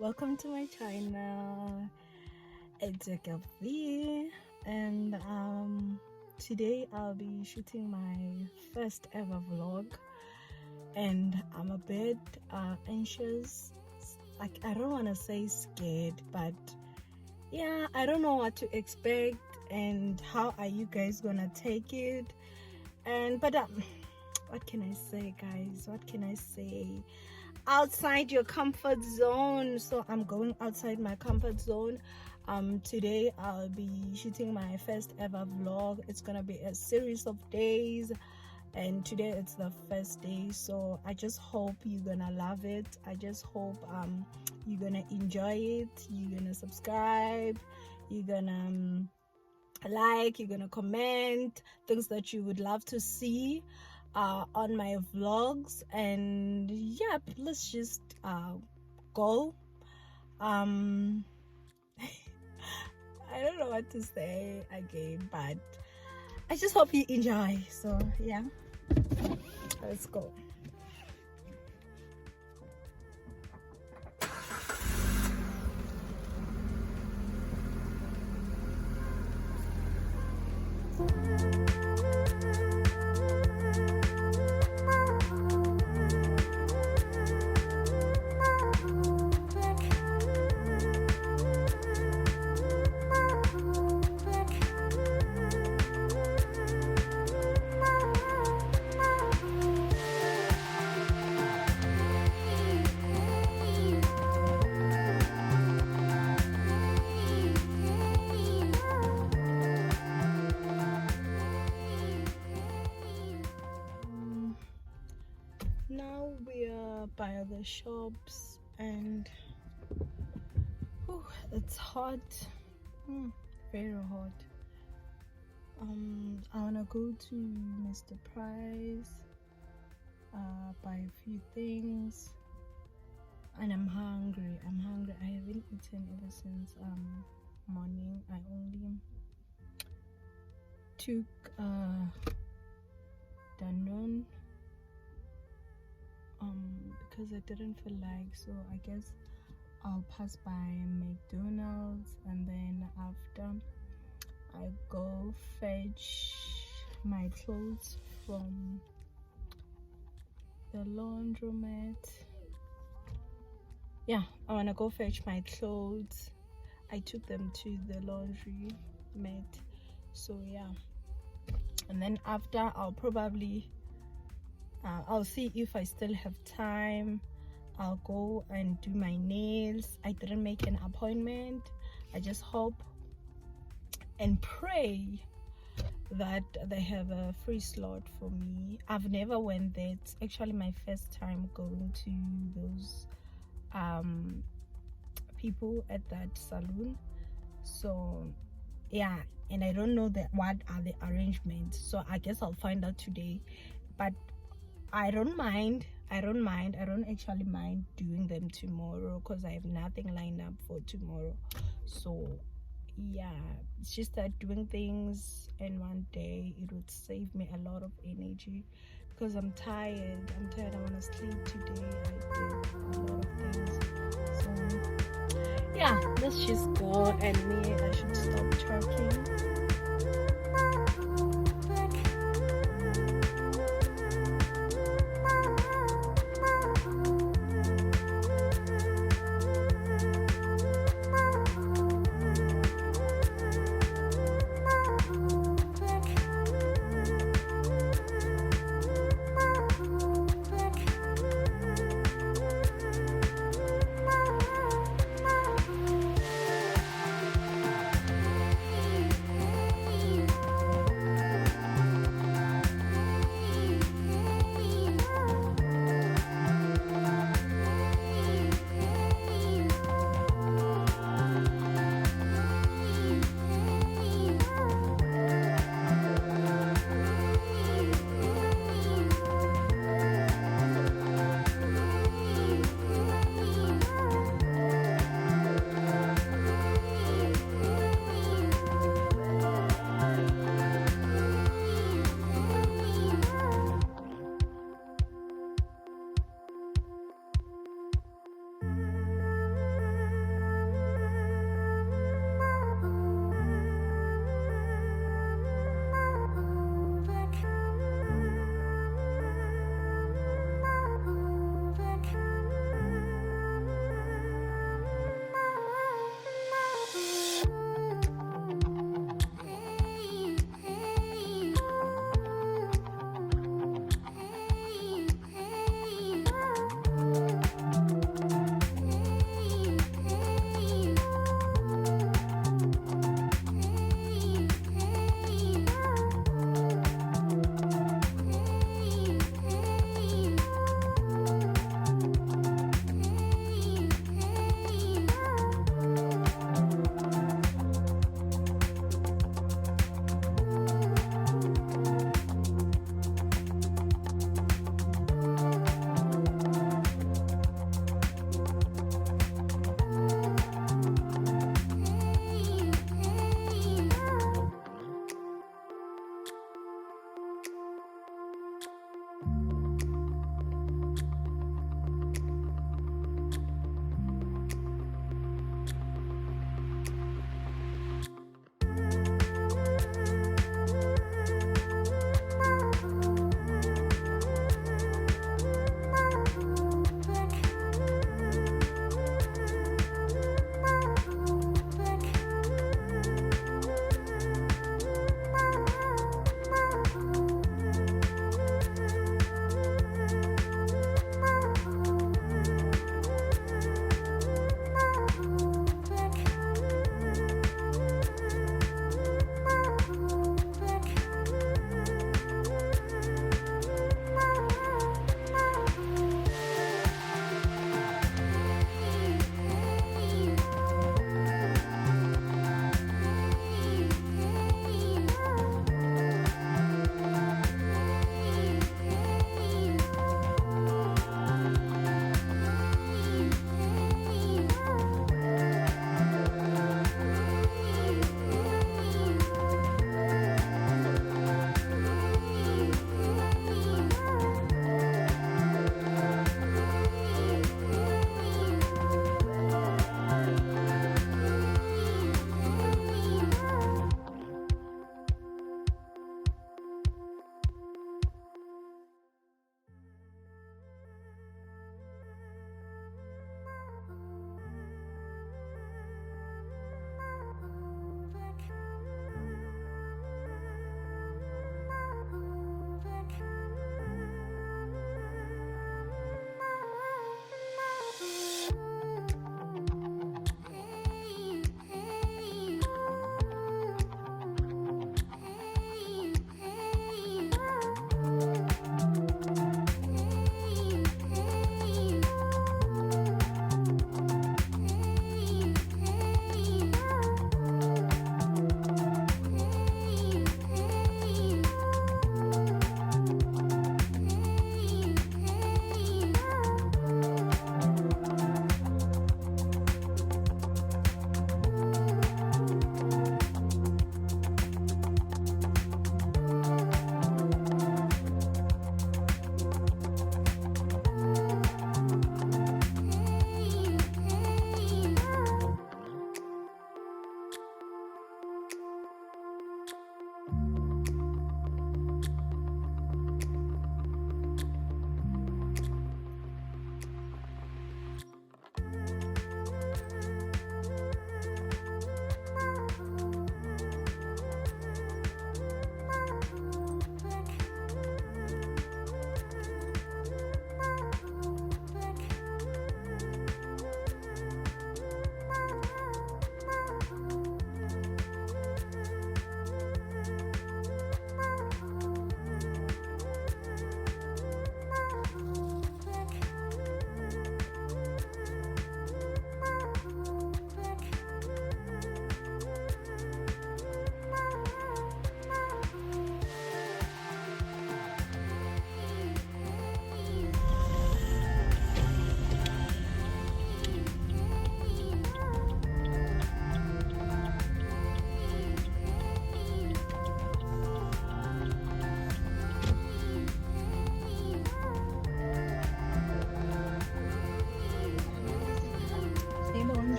Welcome to my channel. It's a V, and today I'll be shooting my first ever vlog, and I'm a bit anxious. Like, I don't want to say scared, but yeah, I don't know what to expect and how are you guys gonna take it. But what can I say, guys? What can I say? Outside your comfort zone. So I'm going outside my comfort zone. Today I'll be shooting my first ever vlog. It's gonna be a series of days, and today it's the first day. So I just hope you're gonna love it. I just hope you're gonna enjoy it. You're gonna subscribe, you're gonna like, you're gonna comment things that you would love to see on my vlogs. And yeah, let's just go. I don't know what to say again, but I just hope you enjoy. So yeah, let's go. Now we are by the shops, and it's hot, very hot. I wanna go to Mr. Price, buy a few things, and I'm hungry. I haven't eaten ever since morning. I only took Danone because I didn't feel like, so I guess I'll pass by McDonald's, and then after I go fetch my clothes from the laundromat. Yeah, I want to go fetch my clothes. I took them to the laundry mat, so yeah. And then after I'll probably I'll see if I still have time. I'll go and do my nails. I didn't make an appointment. I just hope and pray that they have a free slot for me. I've never went there. It's actually my first time going to those people at that salon. So yeah, and I don't know what are the arrangements, so I guess I'll find out today. But I don't actually mind doing them tomorrow, because I have nothing lined up for tomorrow. So yeah, it's just that doing things in one day, it would save me a lot of energy, because I'm tired. I want to sleep today. I did a lot of things. So yeah, let's just go, and I should stop talking.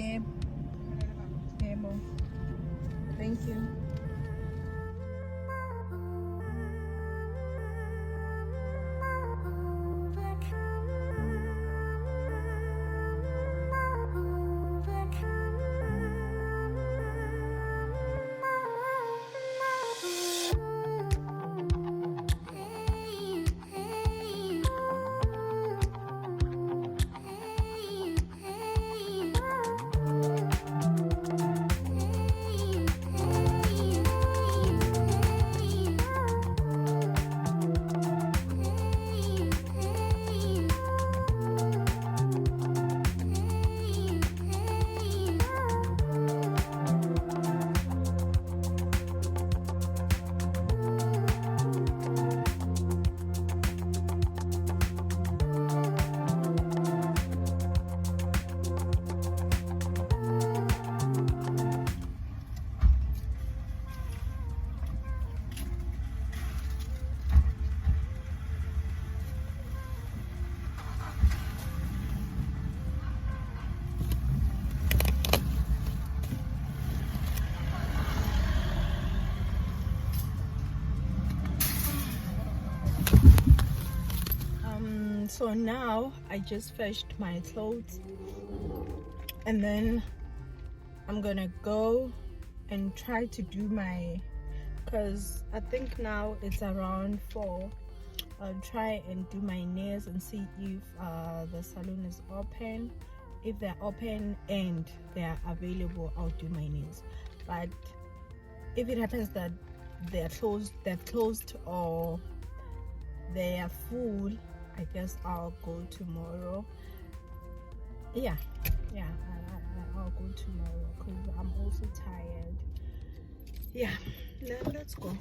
Yeah. Yeah, Mom. Thank you. So now I just fetched my clothes, and then I'm gonna go and try to do my, because I think now it's around 4. I'll try and do my nails and see if the salon is open. If they're open and they're available, I'll do my nails. But if it happens that they're closed or they are full, I guess I'll go tomorrow. I'll go tomorrow because I'm also tired. Yeah, let's go.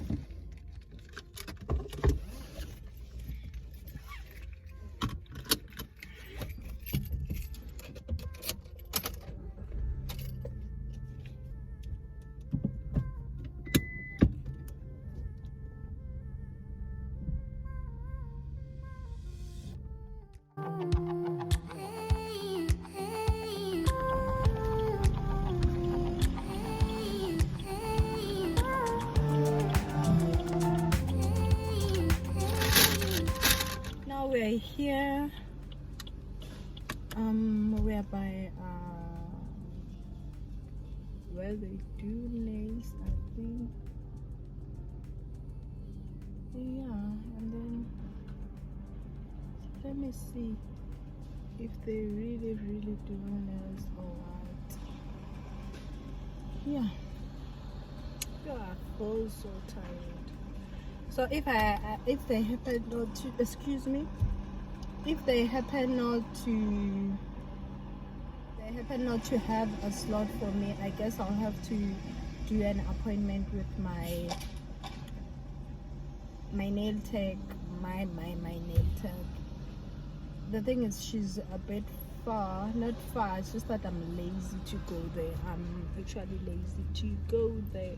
We're here. We're by where they do nails, I think. Yeah, and then let me see if they really do nails or what. Yeah, I feel so tired. So if they happen not to, excuse me, if they happen not to have a slot for me, I guess I'll have to do an appointment with my nail tech, my nail tech. The thing is, she's a bit far, not far, it's just that I'm lazy to go there. I'm actually lazy to go there,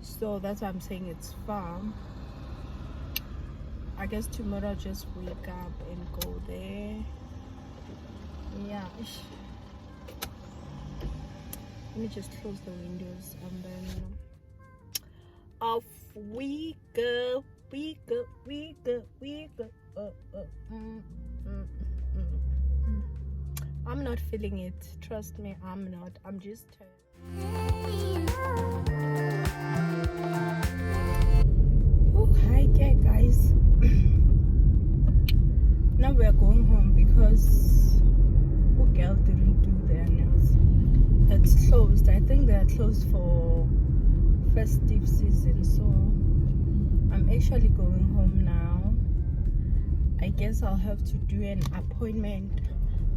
so that's why I'm saying it's far. I guess tomorrow I'll just wake up and go there. Yeah, let me just close the windows and then off we go. I'm not feeling it, trust me, I'm not. I'm just tired. Oh, hi there, guys. Now we're going home because girl didn't do their nails. It's closed. I think they are closed for festive season, so I'm actually going home now. I guess I'll have to do an appointment.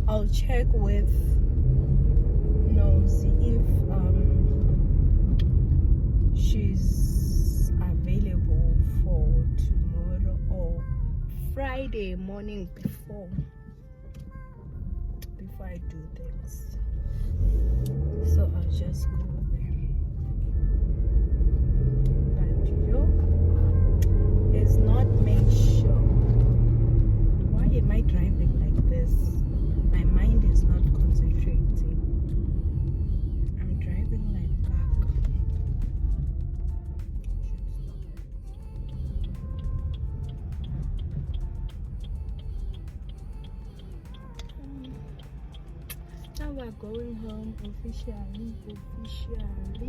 I'll check with Nosy if she's available for tomorrow or Friday morning before I do things. So I'll just go there. But it's not made sure. Why am I driving like this? My mind is not concentrating. are going home officially. We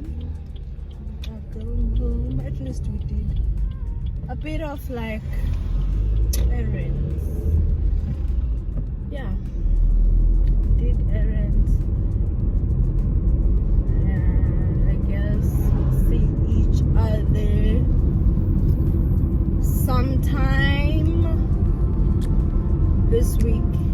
are going home. At least we did a bit of like errands. Yeah, did errands. I guess we'll see each other sometime this week.